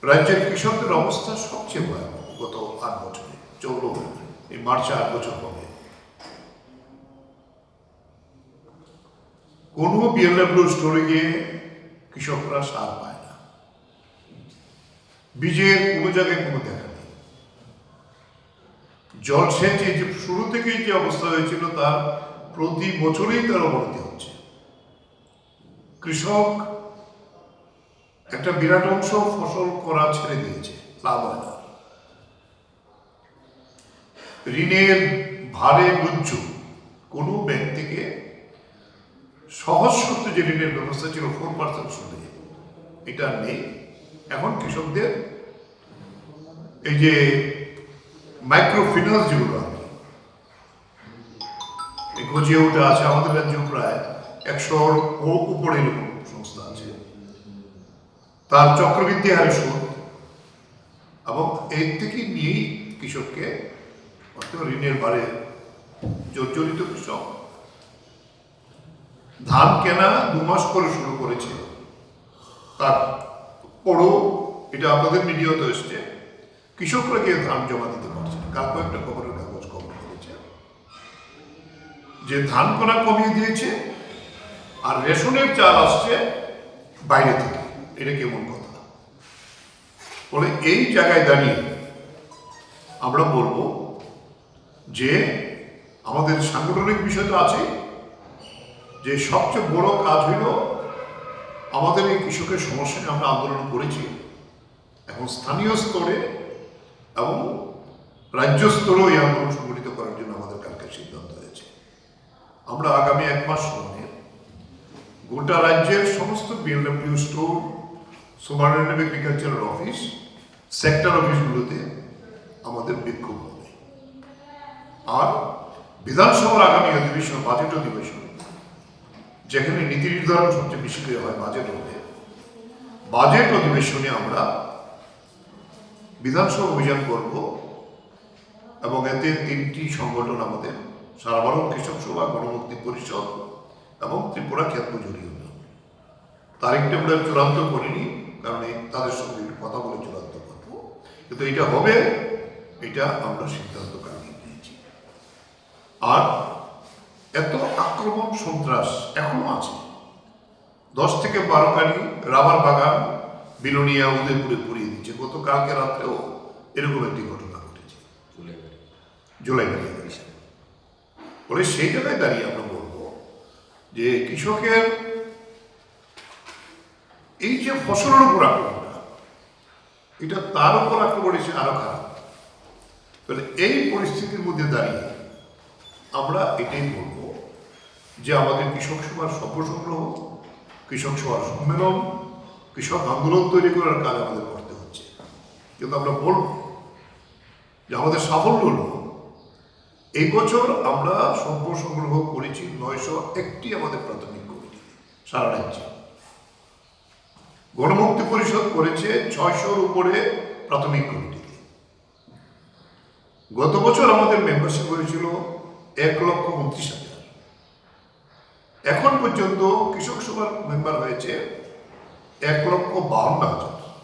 রাজ্যের কৃষকদের অবস্থা সবচেয়ে ভয়াবহ গত 8 বছরে। চলল এই মার্চে 8 বছর হবে। কোনো বিএলডব্লিউ স্টোরে গিয়ে কৃষকরা সার পায় না, বীজের কোনো জায়গায় কোনো দেখা নেই। জলসেচে যে শুরু থেকেই যে অবস্থা হয়েছিল তার প্রতি বছরেই তার অবনতি হচ্ছে। কৃষক একটা বিরাট অংশ ফসল করা ছেড়ে দিয়েছে, লাভ হয় না। ঋণের ভারে লুচ্ছ, কোনো ব্যাংক থেকে সহজ সূত্রে যে ঋণের ব্যবস্থা ছিল 4% সুদে, এটা নেই। এখন কৃষকদের এই যে মাইক্রো ফিন্যান্স যেগুলো আছে, গজিয়ে উঠে আছে, আমাদের রাজ্যেও প্রায় 100-র উপরে এরকম সংস্থা আছে, তার চক্রবৃদ্ধি হারে সুদ, এবং এর থেকে নিয়েই কৃষককে ঋণের ভারে জর্জরিত। কৃষক ধান কেনা 2 মাস পরে শুরু করেছে, তারপরও এটা আপনাদের মিডিয়াতে এসছে, কৃষকরা গিয়ে ধান জমা দিতে পারছে না। কাল কয়েকটা খবরের কাগজ খবর করেছে যে ধান কেনা কমিয়ে দিয়েছে আর রেশনের চাল আসছে বাইরে থেকে। এটা কেমন কথা? বলে এই জায়গায় দাঁড়িয়ে আমরা বলবো যে আমাদের সাংগঠনিক বিষয় তো আছে, যে সবচেয়ে বড় কাজ হইল আমাদের এই কৃষকের সমস্যা নিয়ে আমরা আন্দোলন করেছি। এখন স্থানীয় স্তরে এবং রাজ্য স্তরেও এই আন্দোলন সংগঠিত করার জন্য আমাদের কালকে সিদ্ধান্ত হয়েছে। আমরা আগামী 1 মাস সময়ে গোটা রাজ্যের সমস্ত BLW store, superintendent agricultural office, sector অফিসগুলোতে আমাদের বিক্ষোভ হবে। আর বিধানসভার আগামী অধিবেশন, বাজেট অধিবেশন, যেখানে নীতি নির্ধারণ সবচেয়ে বেশি করে হয় বাজেট হবে, বাজেট অধিবেশনে আমরা বিধানসভা অভিযান করব এবং এতে 3টি সংগঠন আমাদের, সারা ভারত কৃষক সভা, গণমুক্তি পরিষদ এবং ত্রিপুরা ক্ষেত মজুরি ইউনিয়ন। তারিখটা আমরা চূড়ান্ত করিনি, কারণ তাদের সঙ্গে কথা বলে চূড়ান্ত করব, কিন্তু এটা হবে, এটা আমরা সিদ্ধান্ত নিয়েছি। আর এত আক্রমণ সন্ত্রাস এখনো আছে। 10 থেকে 12 কানি রাবার বাগান বিলোনিয়া উদয়পুরে পুড়িয়ে দিচ্ছে। গতকালকে রাত্রেও এরকম একটি ঘটনা ঘটেছে জুলাই বলে। সেই জায়গায় দাঁড়িয়ে আমরা বলবো যে কৃষকের এই যে ফসলের উপর আক্রমণটা, এটা তার উপর আক্রমণ এসে আরো খারাপ। তাহলে এই পরিস্থিতির মধ্যে দাঁড়িয়ে আমরা এটাই বলবো যে আমাদের কৃষক সভার সভ্য সংগ্রহ, কৃষক সভার সম্মেলন, কৃষক আন্দোলন তৈরি করার কাজ আমাদের করতে হচ্ছে। কিন্তু আমরা বলব যে আমাদের সাফল্য হল এই বছর আমরা সভ্য সংগ্রহ করেছি 901টি আমাদের প্রাথমিক কমিটি সারা রাজ্যে। গণমুক্তি পরিষদ করেছে 600-র উপরে প্রাথমিক কমিটিতে। গত বছর আমাদের মেম্বারশিপ হয়েছিল 1,29,000। এখন পর্যন্ত কৃষক সভার মেম্বার হয়েছে 1,52,000।